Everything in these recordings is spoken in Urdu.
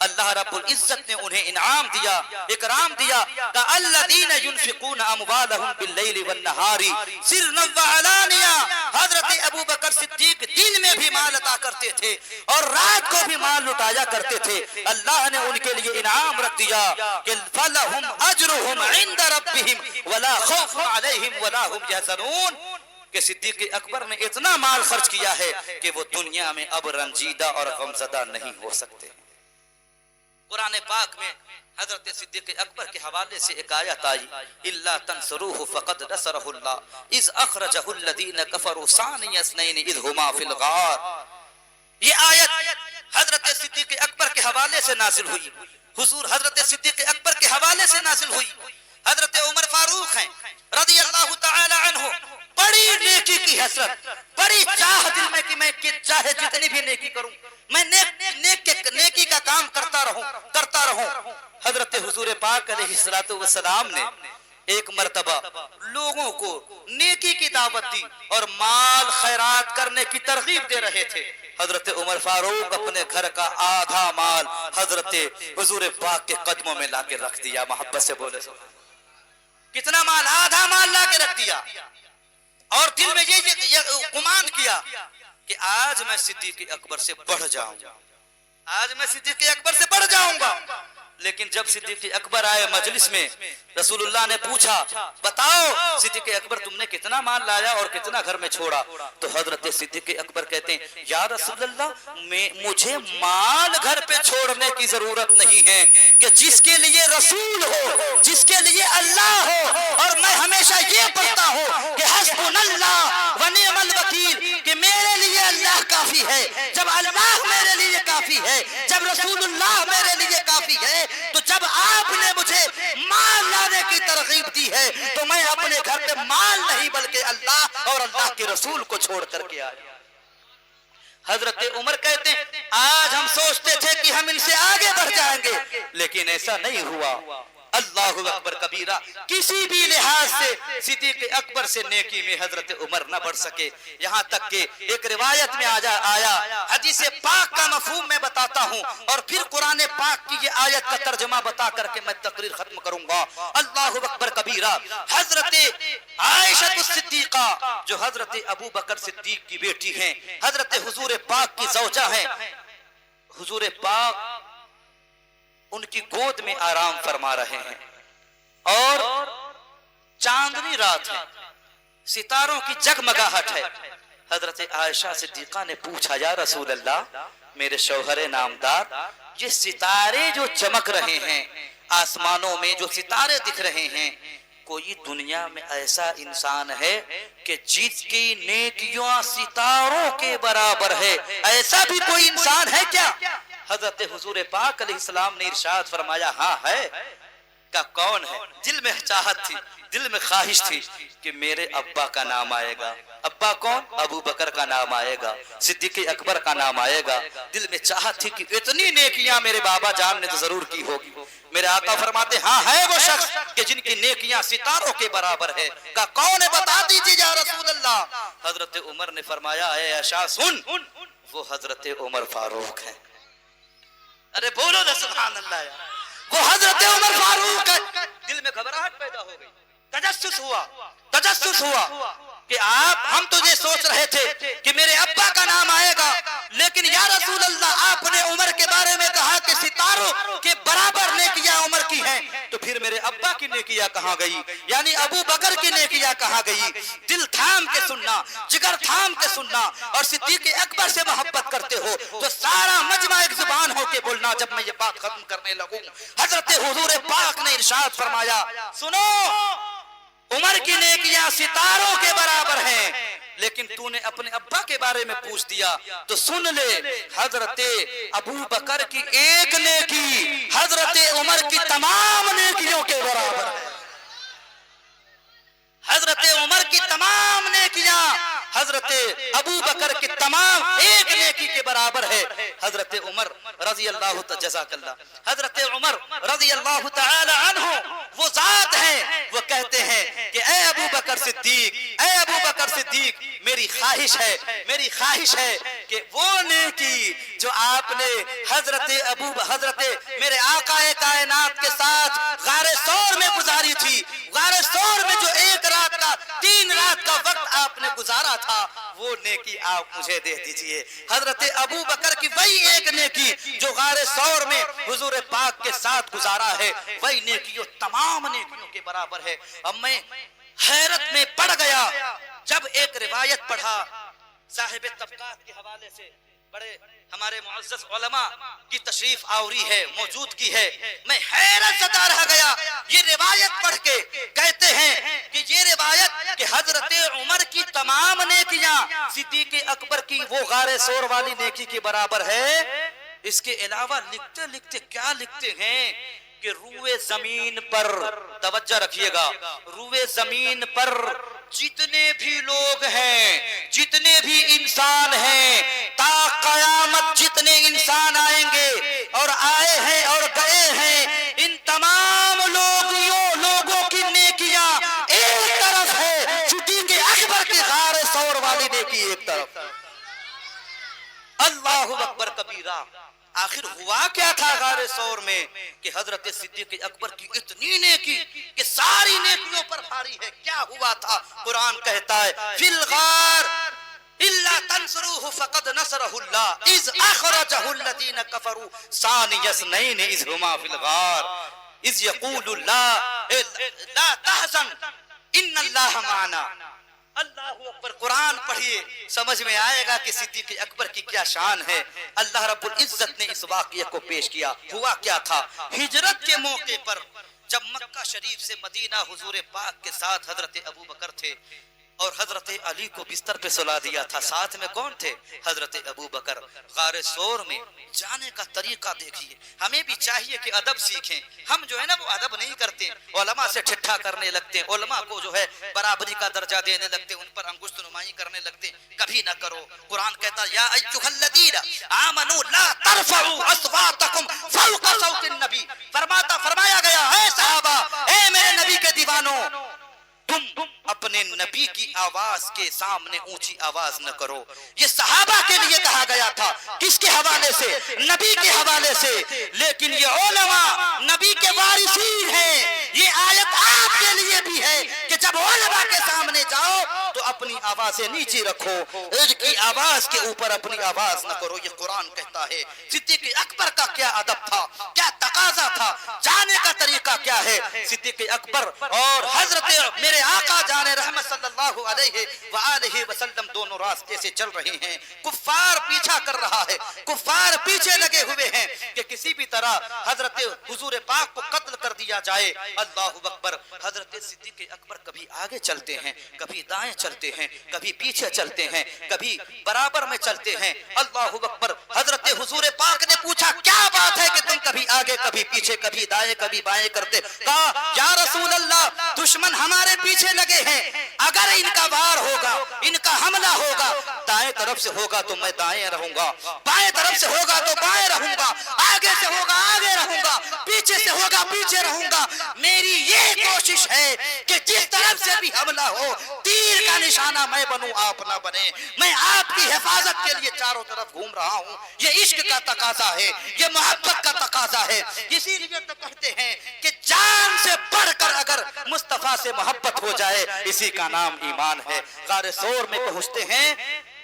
اللہ رب العزت نے انہیں انعام دیا، اکرام دیا کہ الذین ينفقون اموالهم باللیل والنہار سرا وعلانیہ، حضرت ابو بکر صدیق دن میں بھی مال عطا کرتے تھے اور رات کو بھی مال لٹایا کرتے تھے۔ اللہ نے ان کے لیے انعام رکھ دیا کہ فَلَهُمْ أَجْرُهُمْ عِنْدَ رَبِّهِمْ وَلَا خَوْفٌ عَلَيْهِمْ وَلَا هُمْ يَحْزَنُونَ، کہ صدیق اکبر نے اتنا مال خرچ کیا ہے کہ وہ دنیا میں اب رنجیدہ اور غمزدہ نہیں ہو سکتے۔ قرآن پاک میں حضرت صدیق اکبر کے حوالے سے ایک آیت آئی، اِلَّا تَنْصُرُوهُ فَقَدْ نَصَرَهُ اللَّهُ إِذْ أَخْرَجَهُ الَّذِينَ كَفَرُوا ثَانِيَ اثْنَيْنِ إِذْ هُمَا فِي الْغَارِ، یہ آیت حضرت صدیق اکبر کے حوالے سے نازل ہوئی، حضور حضرت صدیق اکبر کے حوالے سے نازل ہوئی۔ حضرت عمر فاروق ہیں رضی اللہ تعالی عنہ، بڑی نیکی کی حسرت، بڑی چاہ دل میں کہ میں چاہے جتنی بھی نیکی کروں، میں نیکی کا کام کرتا رہوں۔ حضرت حضور پاک علیہ السلام نے ایک مرتبہ لوگوں کو نیکی کی دعوت دی اور مال خیرات کرنے کی ترغیب دے رہے تھے۔ حضرت عمر فاروق اپنے گھر کا آدھا مال حضرت حضور پاک کے قدموں میں لا کے رکھ دیا۔ محبت سے بولے کتنا مال؟ آدھا مال لا کے رکھ دیا، اور دل میں یہ گمان کیا کہ آج میں صدیق اکبر سے بڑھ جاؤں گا، آج میں صدیق اکبر سے بڑھ جاؤں گا۔ لیکن جب صدیق اکبر آئے مجلس میں، رسول اللہ نے پوچھا بتاؤ صدیق اکبر تم نے کتنا مال لایا اور کتنا گھر میں چھوڑا؟ تو حضرت صدیق اکبر کہتے ہیں یا رسول اللہ مجھے مال گھر پہ چھوڑنے کی ضرورت نہیں ہے، کہ جس کے لیے رسول ہو، جس کے لیے اللہ ہو، اور میں ہمیشہ یہ پڑھتا ہوں کہ حسبنا اللہ و نعم الوکیل، کہ میرے لیے اللہ کافی ہے۔ جب اللہ میرے لیے کافی ہے، جب رسول اللہ میرے لیے کافی ہے، تو جب آپ نے مجھے مال لانے کی ترغیب دی ہے تو میں اپنے گھر پہ مال نہیں بلکہ اللہ اور اللہ کے رسول کو چھوڑ کر کے آیا۔ حضرت عمر کہتے ہیں آج ہم سوچتے تھے کہ ہم ان سے آگے بڑھ جائیں گے، لیکن ایسا نہیں ہوا۔ اللہ اکبر کبیرہ، کسی بھی لحاظ سے صدیق اکبر سے نیکی میں حضرت عمر نہ بڑھ سکے، یہاں تک کہ ایک روایت میں آیا، حدیث پاک کا مفہوم میں بتاتا ہوں اور پھر قرآن پاک کی یہ آیت کا ترجمہ بتا کر کے میں تقریر ختم کروں گا۔ اللہ اکبر کبیرہ، حضرت عائشہ الصدیقہ جو حضرت ابو بکر صدیق کی بیٹی ہیں، حضرت حضور پاک کی زوجہ ہیں، حضور پاک ان کی گود میں آرام فرما رہے ہیں اور چاندنی رات ہے، ستاروں کی جگمگاہٹ ہے۔ حضرت عائشہ صدیقہ نے پوچھا یا رسول اللہ میرے شوہر نامدار، یہ ستارے جو چمک رہے ہیں، آسمانوں میں جو ستارے دکھ رہے ہیں، کوئی دنیا میں ایسا انسان ہے کہ جس کی نیکیاں ستاروں کے برابر ہے؟ ایسا بھی کوئی انسان ہے کیا؟ حضرت حضور پاک علیہ السلام نے ارشاد فرمایا ہاں ہے۔ کا کون ہے؟ دل میں چاہت تھی، دل میں خواہش تھی کہ میرے ابا کا نام آئے گا۔ ابا کون؟ ابو بکر کا نام آئے گا، صدیق اکبر کا نام آئے گا۔ دل میں چاہت تھی کہ اتنی نیکیاں میرے بابا جان نے تو ضرور کی ہوگی۔ میرے آقا فرماتے ہاں ہے وہ شخص کہ جن کی نیکیاں ستاروں کے برابر ہے۔ کا کون ہے؟ بتا دیجیے یا رسول اللہ۔ حضرت عمر نے فرمایا اے عائشہ سن، وہ حضرت عمر فاروق ہے۔ ارے بولو نا سبحان اللہ یار، وہ حضرت عمر فاروق ہے۔ دل میں گھبراہٹ پیدا ہو گئی، تجسس ہوا کہ ہم تو یہ سوچ رہے تھے کہ میرے ابا کا نام آئے گا، لیکن یا رسول اللہ آپ نے عمر کے بارے میں کہا کہ ستاروں کے برابر نیکیاں عمر کی ہیں، تو پھر میرے ابا کی نیکیاں کہاں گئی؟ یعنی ابو بکر کی نیکیاں کہاں گئی؟ دل تھام کے سننا، جگر تھام کے سننا، اور صدیق اکبر سے محبت کرتے ہو تو سارا مجمع ایک زبان ہو کے بولنا۔ جب میں یہ بات ختم کرنے لگوں، حضرت حضور پاک نے ارشاد فرمایا سنو، عمر کی نیکیاں ستاروں کے برابر ہیں، لیکن تو نے اپنے ابا کے بارے میں پوچھ دیا تو سن لے، حضرت ابو بکر کی ایک نیکی حضرت عمر کی تمام نیکیوں کے برابر ہے۔ حضرت عمر کی تمام نیکیاں حضرت ابو بکر کی تمام ایک نیکی کے برابر ہے۔ حضرت عمر رضی اللہ جزاک اللہ، حضرت عمر رضی اللہ تعالی عنہ وہ ذات ہیں، وہ کہتے ہیں کہ اے ابو بکر صدیق، اے ابو بکر صدیق میری خواہش ہے کہ وہ نیکی جو آپ نے حضرت میرے آقا کائنات کے ساتھ غار ثور میں گزاری تھی، غار ثور میں جو 3 رات کا وقت آپ نے گزارا تھا، وہ نیکی آپ مجھے دے دیجئے۔ حضرت ابو بکر کی وہی ایک نیکی جو غار ثور میں حضور پاک کے ساتھ گزارا ہے، وہی نیکی تمام نیکیوں کے برابر ہے۔ اب میں حیرت میں پڑ گیا جب ایک روایت پڑھا صاحب طبقات کے حوالے سے، بڑے ہمارے معزز علماء کی تشریف آوری ہے، موجود کی ہے، میں حیرت زدہ رہ گیا۔ یہ روایت پڑھ کے کہتے ہیں کہ یہ روایت کہ حضرت عمر کی تمام نیکیاں صدیق اکبر کی وہ غار ثور والی نیکی کے برابر ہے۔ اس کے علاوہ لکھتے کیا لکھتے ہیں کہ روئے زمین پر، توجہ رکھیے گا، روئے زمین پر جتنے بھی لوگ ہیں، جتنے بھی انسان ہیں، تا قیامت جتنے انسان آئیں گے اور آئے ہیں اور گئے ہیں، ان تمام لوگوں کی نیکیاں ایک طرف ہے، صدیق اکبر کی غار ثور والی نیکی ایک طرف۔ اللہ اکبر کبیرہ۔ آخر ہوا کیا تھا غار ثور میں کہ حضرت صدیق اکبر کی اتنی نیکی کہ ساری نیکیوں پر بھاری ہے؟ کیا ہوا تھا؟ قرآن کہتا ہے فی الغار الا تنصروه فقد نصره الله اذ اخرجه الذين كفروا ثاني اثنين اذ هما في الغار اذ يقول لا تحزن ان الله معنا۔ اللہ اکبر۔ قرآن پڑھیے، سمجھ میں آئے گا کہ صدیق اکبر کی کیا شان ہے۔ اللہ رب العزت نے اس واقعے کو پیش کیا۔ ہوا کیا تھا؟ ہجرت کے موقع پر جب مکہ شریف سے مدینہ حضور پاک کے ساتھ حضرت ابو بکر تھے اور حضرت علی کو بستر پہ سلا دیا تھا، ساتھ میں کون تھے؟ حضرت ابو بکر۔ غار ثور میں جانے کا طریقہ دیکھیے۔ ہمیں بھی چاہیے کہ ادب سیکھیں۔ ہم جو ہے نا وہ ادب نہیں کرتے، علماء سے ٹھٹھا کرنے لگتے ہیں، علماء کو جو ہے برابری کا درجہ دینے لگتے ہیں، ان پر انگشت نمائی کرنے لگتے ہیں۔ کبھی نہ کرو۔ قرآن کہتا یا ایھا الذین آمنوا لا ترفعوا اصواتکم فوق صوت النبی۔ فرمایا گیا اے صحابہ، اے میرے نبی کے دیوانوں، تم اپنے نبی کی آواز کے سامنے اونچی آواز نہ کرو۔ یہ صحابہ کے لیے کہا گیا تھا۔ کس کے حوالے سے؟ نبی کے حوالے سے۔ لیکن یہ علماء نبی کے وارثین ہیں، یہ آیت آپ کے لیے بھی ہے کہ جب علماء کے سامنے جاؤ تو اپنی آوازیں نیچے رکھو، ان کی آواز کے اوپر اپنی آواز نہ کرو۔ یہ قرآن کہتا ہے۔ صدیق اکبر کا کیا ادب تھا، کیا تقاضا تھا، جانے کا طریقہ کیا ہے؟ صدیق اکبر اور حضرت میرے آقا جان رحمت صلی اللہ علیہ وآلہ وسلم دونوں راستے سے چل رہے ہیں۔ کفار پیچھا کر رہا ہے، کفار پیچھے لگے ہوئے ہیں کہ کسی بھی طرح حضرت حضور پاک کو قتل کر دیا جائے۔ اللہ اکبر۔ حضرت صدیق اکبر کبھی آگے چلتے ہیں، کبھی دائیں چلتے ہیں، کبھی پیچھے چلتے ہیں، کبھی برابر میں چلتے ہیں۔ اللہ اکبر۔ حضرت حضور پاک نے پوچھا کیا بات ہے کہ تم کبھی آگے کبھی پیچھے، کبھی دائیں کبھی بائیں کرتے؟ کہا یا رسول اللہ، دشمن ہمارے پیچھے لگے ہیں، اگر ان کا وار ہوگا، ان کا حملہ ہوگا، دائیں طرف سے ہوگا تو میں دائیں رہوں گا، بائیں طرف سے ہوگا تو بائیں رہوں گا، آگے سے ہوگا آگے رہوں گا، پیچھے سے ہوگا پیچھے رہوں گا۔ میری یہ کوشش ہے کہ جس طرف سے بھی حملہ ہو، تیر کا نشانہ میں بنوں، آپ نہ بنے۔ میں آپ کی حفاظت کے لیے چاروں طرف گھوم رہا ہوں۔ یہ عشق کا تقاضا ہے، یہ محبت کا تقاضا ہے۔ اسی لیے تو کہتے ہیں کہ جان سے بڑھ کر اگر مصطفیٰ سے محبت ہو جائے، اسی کا نام ایمان ہے۔ غار ثور میں پہنچتے ہیں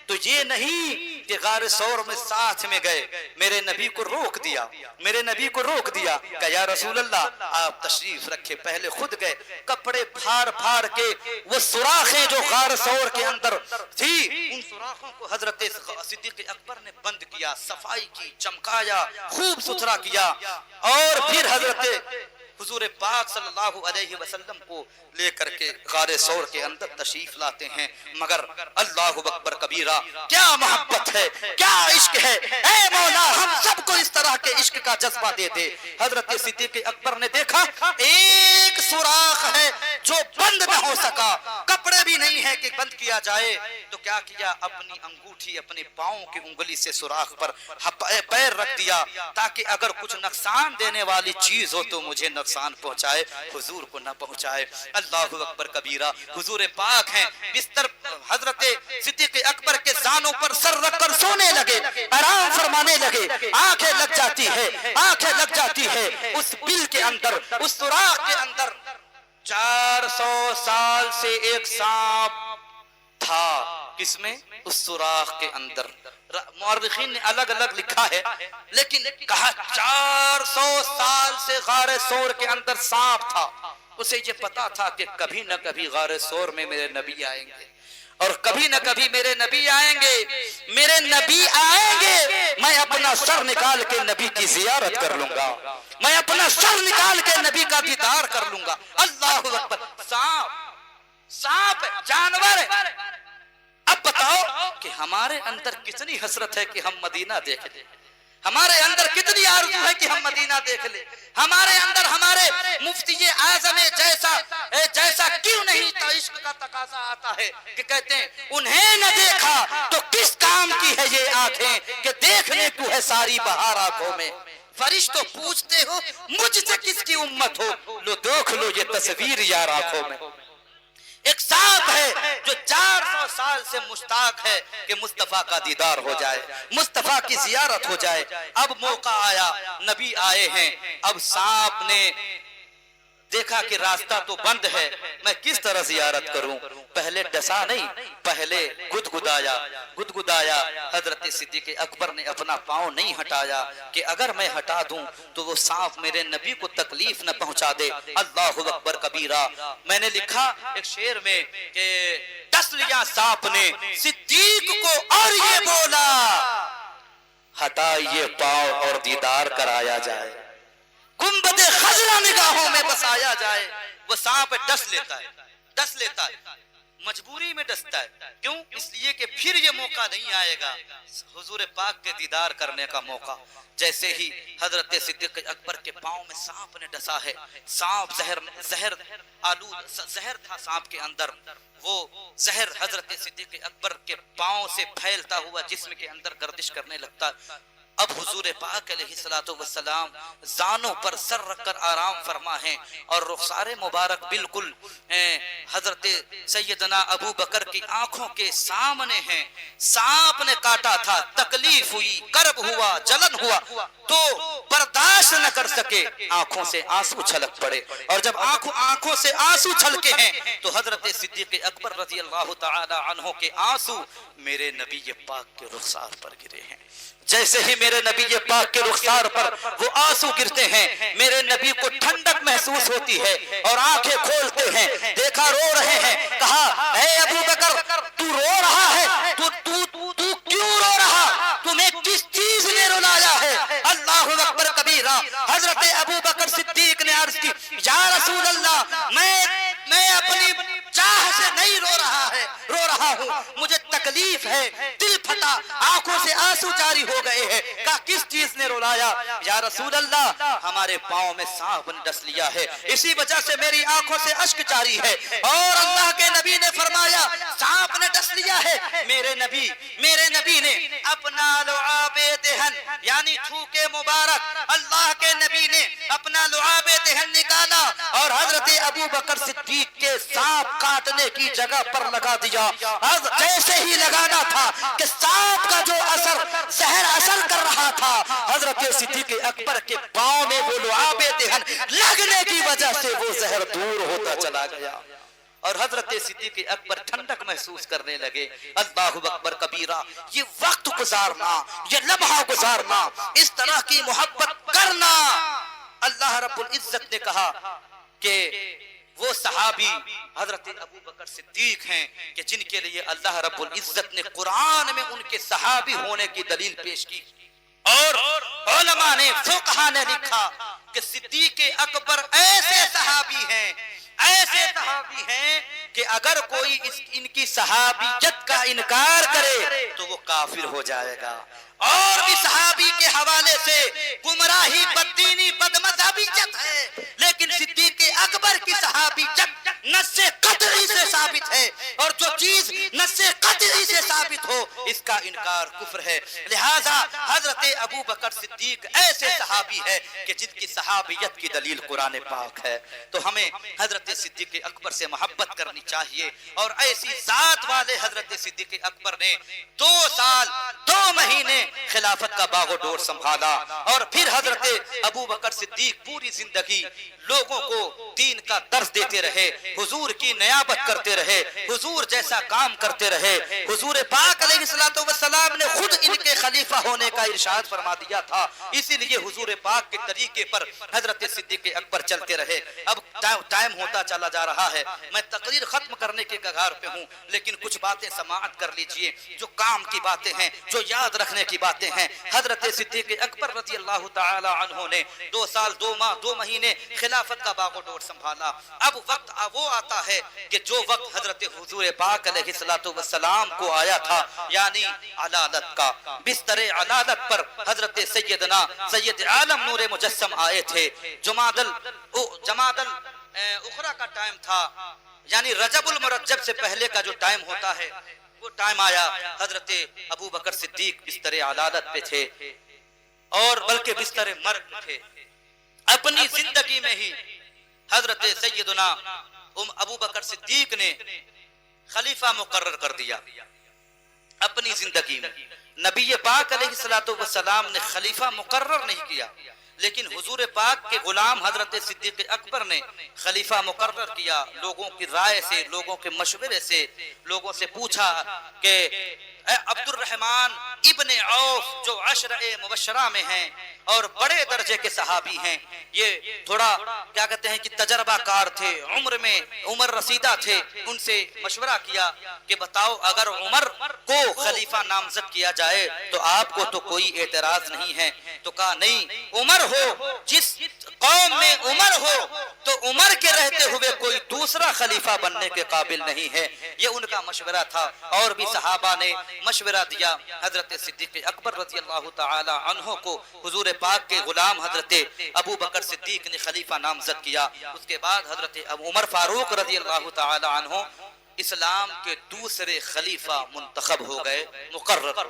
تو یہ نہیں کہ غار ثور میں ساتھ میں گئے، میرے نبی کو روک دیا، میرے نبی کو روک دیا کہ یا رسول اللہ آپ تشریف رکھے۔ پہلے خود گئے، کپڑے پھاڑ پھاڑ کے وہ سوراخیں جو غار ثور کے اندر تھی، ان سوراخوں کو حضرت صدیق اکبر نے بند کیا، صفائی کی، چمکایا، خوب ستھرا کیا، اور پھر حضرت حضور پاک صلی اللہ علیہ وسلم کو لے کر کے غار ثور کے اندر تشریف لاتے ہیں۔ مگر اللہ اکبر کبیرہ، کیا محبت ہے، کیا عشق ہے۔ اے مولا ہم سب کو اس طرح کے عشق کا جذبہ دے دے۔ حضرت صدیق اکبر نے دیکھا ایک سوراخ ہے جو بند نہ ہو سکا، کپڑے بھی نہیں ہے کہ بند کیا جائے، تو کیا کیا؟ اپنی انگوٹھی اپنے پاؤں کی انگلی سے سوراخ پر پیر رکھ دیا تاکہ اگر کچھ نقصان دینے والی چیز ہو تو مجھے نقصان نقصان پہنچائے حضور کو نہ پہنچائے۔ اللہ اکبر کبیرہ۔ حضور پاک ہیں بستر حضرت صدیق اکبر کے زانوں پر سر رکھ کر سونے لگے، آرام فرمانے لگے، آنکھیں لگ جاتی ہے، آنکھیں لگ جاتی ہے اس بل کے اندر، اس سوراخ کے اندر 400 سال سے ایک سانپ تھا۔ کس میں؟ اس سوراخ کے اندر۔ مورخین نے الگ الگ لکھا ہے لیکن کہا 400 سال سے غار سور کے اندر سانپ تھا۔ اسے یہ پتا تھا کہ کبھی نہ کبھی غار سور میں میرے نبی آئیں گے، اور کبھی نہ کبھی میرے نبی آئیں گے، میرے نبی آئیں گے، میں اپنا سر نکال کے نبی کی زیارت کر لوں گا، میں اپنا سر نکال کے نبی کا دیدار کر لوں گا۔ اللہ اکبر۔ سانپ جانور ہے۔ اب بتاؤ کہ ہمارے اندر کتنی حسرت ہے کہ ہم مدینہ دیکھ لیں، ہمارے اندر کتنی آرزو ہے کہ ہم مدینہ دیکھ لیں، ہمارے اندر ہمارے مفتی اعظم جیسا کیوں نہیں تو عشق کا تقاضا آتا ہے کہ کہتے ہیں انہیں نہ دیکھا تو کس کام کی ہے یہ آنکھیں کہ دیکھنے کو ہے ساری بہار آنکھوں میں۔ فرشتوں پوچھتے ہو مجھ سے کس کی امت ہو، لو دیکھ لو یہ تصویر یار آنکھوں میں۔ ایک سانپ ہے جو 400 سال سے مشتاق ہے کہ مصطفیٰ کا دیدار ہو جائے، مصطفیٰ کی زیارت ہو جائے۔ اب موقع آیا، نبی آئے ہیں، اب سانپ نے دیکھا کہ راستہ تو بند ہے، میں کس طرح زیارت کروں؟ پہلے ڈسا نہیں، پہلے گدگدایا۔ حضرت صدیق اکبر نے اپنا پاؤں نہیں ہٹایا کہ اگر میں ہٹا دوں تو وہ سانپ میرے نبی کو تکلیف نہ پہنچا دے۔ اللہ اکبر کبیرہ۔ میں نے لکھا ایک شعر میں کہ ڈس لیا سانپ نے صدیق کو اور یہ بولا ہٹائیے پاؤں اور دیدار کرایا جائے، گنبد خضرا نگاہوں میں بسایا جائے۔ وہ سانپ ڈس لیتا ہے، مجبوری میں ڈستا ہے۔ کیوں؟ اس لیے کہ پھر یہ موقع نہیں آئے گا حضور پاک کے دیدار کرنے کا موقع۔ جیسے ہی حضرت صدیق اکبر کے پاؤں میں سانپ نے ڈسا ہے، سانپ زہر تھا سانپ کے اندر، وہ زہر حضرت صدیق اکبر کے پاؤں سے پھیلتا ہوا جسم کے اندر گردش کرنے لگتا۔ اب حضور پاک علیہ السلام زانوں پر سر رکھ کر آرام فرما ہیں اور رخسار مبارک بالکل حضرت سیدنا ابو بکر کی آنکھوں کے سامنے ہیں۔ سانپ نے کاٹا تھا، تکلیف ہوئی، کرب ہوا، جلن ہوا، تو برداشت نہ کر سکے، آنکھوں سے آنسو چھلک پڑے، اور جب آنکھوں سے آنسو چھلکے ہیں تو حضرت صدیق اکبر رضی اللہ تعالی عنہ کے آنسو میرے نبی پاک کے رخسار پر گرے ہیں۔ جیسے ہی میرے نبی پاک کے رخسار پر وہ آنسو گرتے ہیں، میرے نبی کو ٹھنڈک محسوس ہوتی ہے اور آنکھیں کھولتے ہیں، دیکھا رو رہے ہیں، کہا اے ابو بکر تو رو رہا ہے، تو کیوں رو رہا، تمہیں کس چیز نے رلایا ہے؟ اللہ اکبر کبیرہ۔ حضرت ابو بکر صدیق نے عرض کی یا رسول اللہ میں اپنی چاہ سے نہیں رو رہا ہوں، مجھے تکلیف ہے، دل پھٹا، آنکھوں سے آنسو جاری ہو گئے ہیں۔ کہا کس چیز نے رلایا؟ یا رسول اللہ ہمارے پاؤں میں سانپ نے ڈس لیا ہے، اسی وجہ سے میری آنکھوں سے اشک جاری ہے۔ اور اللہ کے نبی نے فرمایا سانپ نے ڈس لیا ہے، میرے نبی نے اپنا لعاب دہن یعنی تھوکے مبارک، اللہ کے نبی نے اپنا لعاب دہن نکالا اور حضرت ابو بکر صدیق کے سانپ کاٹنے کی جگہ پر لگا دیا۔ جیسے ہی لگانا تھا کہ سانپ کا جو زہر اثر کر رہا تھا، حضرت صدیق اکبر کے پاؤں میں وہ لعاب دہن لگنے کی وجہ سے وہ زہر دور ہوتا چلا گیا اور حضرت صدیق اکبر ٹھنڈک محسوس کرنے لگے۔ اللہ اکبر کبیرہ۔ یہ وقت گزارنا، یہ لمحہ گزارنا، اس طرح کی محبت کرنا، اللہ رب العزت نے کہا کہ وہ صحابی حضرت ابو بکر صدیق ہیں کہ جن کے لیے اللہ رب العزت نے قرآن میں ان کے صحابی ہونے کی دلیل پیش کی، اور علماء نے، فقہاء نے لکھا کہ صدیق اکبر ایسے صحابی ہیں کہ اگر کوئی ان کی صحابیت کا انکار کرے تو وہ کافر ہو جائے گا۔ اور بھی صحابی کے حوالے سے گمراہی، بددینی، بدمذہبیت ہے، لیکن صدیق اکبر کی صحابیت نص قطعی سے ثابت ہے، اور جو چیز نص قطعی سے ثابت ہو اس کا انکار کفر ہے۔ لہذا حضرت ابو بکر صدیق ایسے صحابی ہے کہ جن کی صحابیت کی دلیل قرآن پاک ہے۔ تو ہمیں حضرت صدیق اکبر سے محبت کرنی چاہیے، اور ایسی ذات والے حضرت صدیق اکبر نے 2 سال 2 مہینے خلافت کا باغ و ڈور سنبھالا، اور پھر حضرت ابو بکر صدیق پوری زندگی لوگوں کو دین کا درس دیتے رہے، حضور کی نیابت کرتے رہے، حضور جیسا کام کرتے رہے۔ حضور پاک علیہ السلام نے خود ان کے خلیفہ ہونے کا ارشاد فرما دیا تھا، اسی لیے حضور پاک کے طریقے پر حضرت صدیق اکبر چلتے رہے۔ اب ٹائم ہوتا چلا جا رہا ہے، میں تقریر ختم کرنے کے کگار پہ ہوں، لیکن کچھ باتیں سماعت کر لیجئے جو کام کی باتیں ہیں، جو یاد رکھنے کی باتیں ہیں۔ حضرت صدیق اکبر رضی اللہ تعالی عنہ نے 2 سال 2 ماہ 2 مہینے خلافت کا باغ و ڈور سنبھالا۔ اب وقت وہ آتا ہے کہ جو وقت حضرت حضور پاک علیہ السلام کو آیا تھا، یعنی علالت کا، بستر علالت پر حضرت سیدنا سید عالم نور مجسم آئے تھے۔ جمادی الاخرى کا ٹائم تھا، یعنی رجب المرجب سے پہلے کا جو ٹائم ہوتا ہے وہ ٹائم آیا۔ حضرت ابو بکر صدیق بستر علالت پہ تھے، اور بلکہ بستر مرگ تھے۔ اپنی زندگی میں ہی حضرت سیدنا ابو بکر صدیق نے خلیفہ مقرر کر دیا اپنی زندگی میں۔ نبی پاک علیہ السلام نے خلیفہ مقرر نہیں کیا، لیکن حضور پاک کے غلام حضرت صدیق اکبر نے خلیفہ مقرر کیا۔ لوگوں کی رائے سے، لوگوں کے مشورے سے، لوگوں سے پوچھا کہ عبد الرحمن ابن عوف جو 10 مبشرہ میں ہیں اور بڑے درجے کے صحابی ہیں، یہ تھوڑا کیا کہتے ہیں کہ تجربہ کار تھے، عمر رسیدہ تھے، ان سے مشورہ کیا کہ بتاؤ اگر عمر کو خلیفہ نامزد کیا جائے تو آپ کو تو کوئی اعتراض نہیں ہے؟ تو کہا نہیں، عمر ہو، جس قوم میں عمر ہو تو عمر کے رہتے ہوئے کوئی دوسرا خلیفہ بننے کے قابل نہیں ہے۔ یہ ان کا مشورہ تھا، اور بھی صحابہ نے مشورہ دیا۔ حضرت صدیق اکبر رضی اللہ تعالی عنہ کو حضور پاک کے غلام حضرت ابو بکر صدیق نے خلیفہ نامزد کیا۔ اس کے بعد حضرت عمر فاروق رضی اللہ تعالی عنہ اسلام کے دوسرے خلیفہ منتخب ہو گئے، مقرر،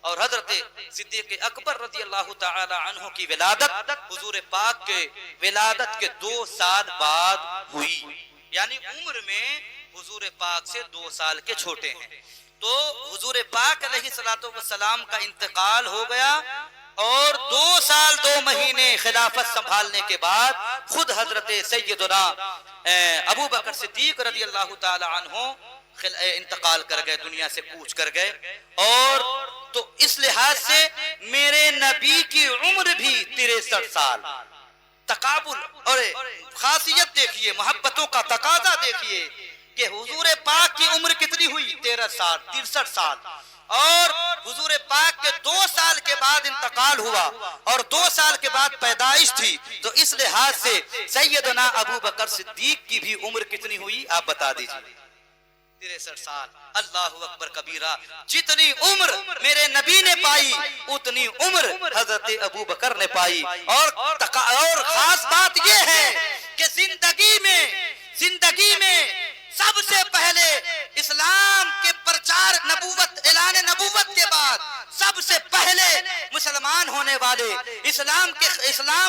اور حضرت صدیق اکبر رضی اللہ تعالی عنہ کی ولادت حضور پاک کے ولادت کے 2 سال بعد ہوئی، یعنی عمر میں حضور پاک سے 2 سال کے چھوٹے ہیں۔ تو حضور پاک علیہ السلام کا انتقال ہو گیا، اور 2 سال 2 مہینے خلافت سنبھالنے کے بعد خود حضرت سیدنا ابو بکر صدیق رضی اللہ تعالی عنہ انتقال کر گئے، دنیا سے کوچ کر گئے۔ اور تو اس لحاظ سے میرے نبی کی عمر بھی 63 سال۔ تقابل اور خاصیت دیکھیے، محبتوں کا تقاضا دیکھیے کہ حضور پاک کی عمر کتنی ہوئی؟ 13 سال، 63 سال، اور حضور پاک کے 2 سال کے بعد انتقال ہوا، اور 2 سال کے بعد پیدائش تھی۔ تو اس لحاظ سے سیدنا ابو بکر صدیق کی بھی عمر کتنی ہوئی آپ بتا دیجئے؟ 63 سال۔ اللہ اکبر کبیرہ، جتنی عمر میرے نبی نے پائی اتنی عمر حضرت ابو بکر نے پائی۔ اور خاص بات یہ ہے کہ زندگی میں سب سے پہلے اسلام کے پرچار، نبوت، اعلان نبوت کے بعد سب سے پہلے مسلمان ہونے والے، اسلام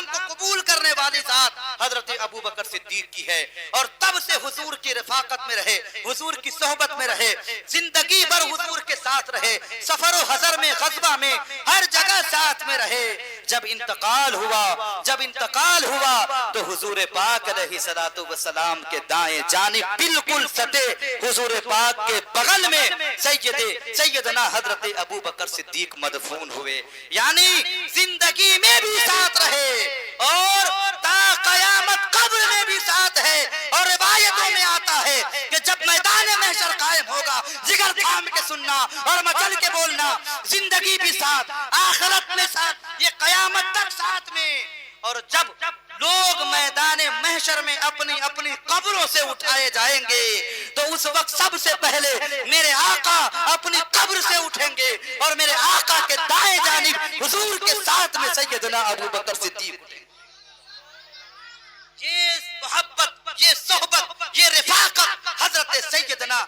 کو قبول کرنے والی ذات حضرت ابو بکر صدیق کی ہے، اور تب سے حضور کی رفاقت میں رہے، حضور کی صحبت میں رہے، زندگی بھر حضور کے ساتھ رہے، سفر و حضر میں، غزوہ میں، ہر جگہ ساتھ میں رہے۔ جب انتقال ہوا تو حضور پاک علیہ السلام کے دائیں جانب بالکل سٹے حضور پاک کے بغل میں سیدنا حضرت ابو بکر صدیق مدفون ہوئے، یعنی زندگی میں بھی ساتھ رہے اور تا قیامت قبر میں بھی ساتھ ہے۔ اور روایتوں میں آتا ہے کہ جب میدان محشر قائم ہوگا، جگر تھام کے سننا اور مچل کے بولنا، زندگی بھی ساتھ، آخرت میں ساتھ، یہ قیامت تک ساتھ میں۔ اور جب لوگ میدان محشر میں اپنی قبروں سے اٹھائے جائیں گے تو اس وقت سب سے پہلے میرے آقا اپنی قبر سے اٹھیں گے، اور میرے آقا کے دائیں جانب حضور کے ساتھ میں سیدنا ابو بکر صدیق۔ یہ محبت، یہ صحبت، یہ رفاقت حضرت سیدنا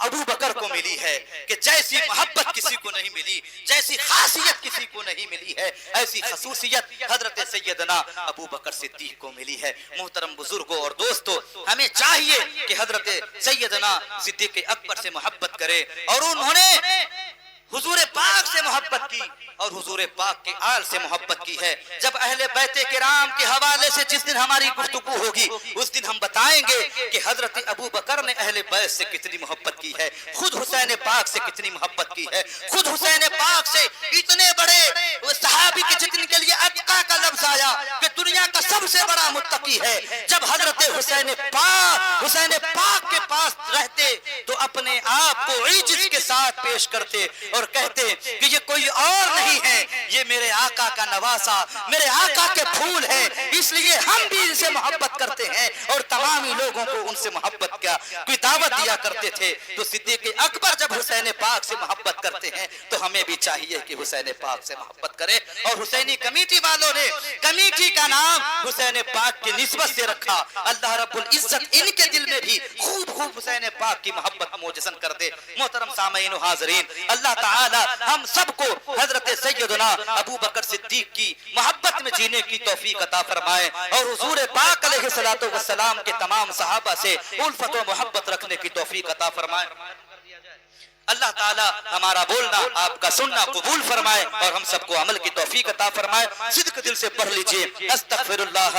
ابو بکر کو ملی ہے کہ جیسی محبت کسی کو نہیں ملی، جیسی خاصیت کسی کو نہیں ملی ہے، ایسی خصوصیت حضرت سیدنا ابو بکر صدیق کو ملی ہے۔ محترم بزرگوں اور دوستو، ہمیں چاہیے کہ حضرت سیدنا صدیق اکبر سے محبت کرے، اور انہوں نے حضور پاک سے محبت کی اور حضور پاک کے آل سے محبت کی ہے۔ جب اہل بیت کرام کے حوالے سے جس دن ہماری گفتگو ہوگی اس دن ہم بتائیں گے کہ حضرت ابو بکر نے اہل بیت سے کتنی محبت کی ہے، خود حسین پاک سے کتنی محبت کی ہے، خود حسین پاک سے اتنے بڑے صحابی کے جتن کے لیے اتقا کا لفظ آیا کہ دنیا کا سب سے بڑا متقی ہے۔ جب حضرت حسین پاک کے پاس رہتے تو اپنے آپ کو عجز کے ساتھ پیش کرتے اور کہتے کہ یہ کوئی اور نہیں ہے، یہ میرے آقا کا نواسا، میرے آقا کے پھول ہیں، اس لیے ہم بھی ان سے محبت کرتے ہیں، اور تمامی لوگوں کو ان سے محبت کی دعوت دیا کرتے تھے۔ تو صدیق اکبر جب حسین پاک سے محبت کرتے ہیں تو ہمیں بھی چاہیے کہ حسین پاک سے محبت کرے، اور حسینی کمیٹی والوں نے کمیٹی کا نام حسین پاک کی نسبت سے رکھا۔ اللہ رب العزت ان کے دل میں بھی خوب حسین پاک کی محبت موجزن کر دے۔ محترم سامعین و حاضرین، اللہ تعالی ہم سب کو حضرت سیدنا ابو بکر صدیق کی محبت میں جینے کی توفیق عطا فرمائے، اور حضور پاک علیہ الصلوۃ والسلام کے تمام صحابہ سے الفت و محبت رکھنے کی توفیق عطا فرمائے۔ اللہ تعالی ہمارا بولنا آپ کا سننا قبول فرمائے، اور ہم سب کو عمل کی توفیق عطا فرمائے۔ صدق دل سے پڑھ لیجئے، استغفر اللہ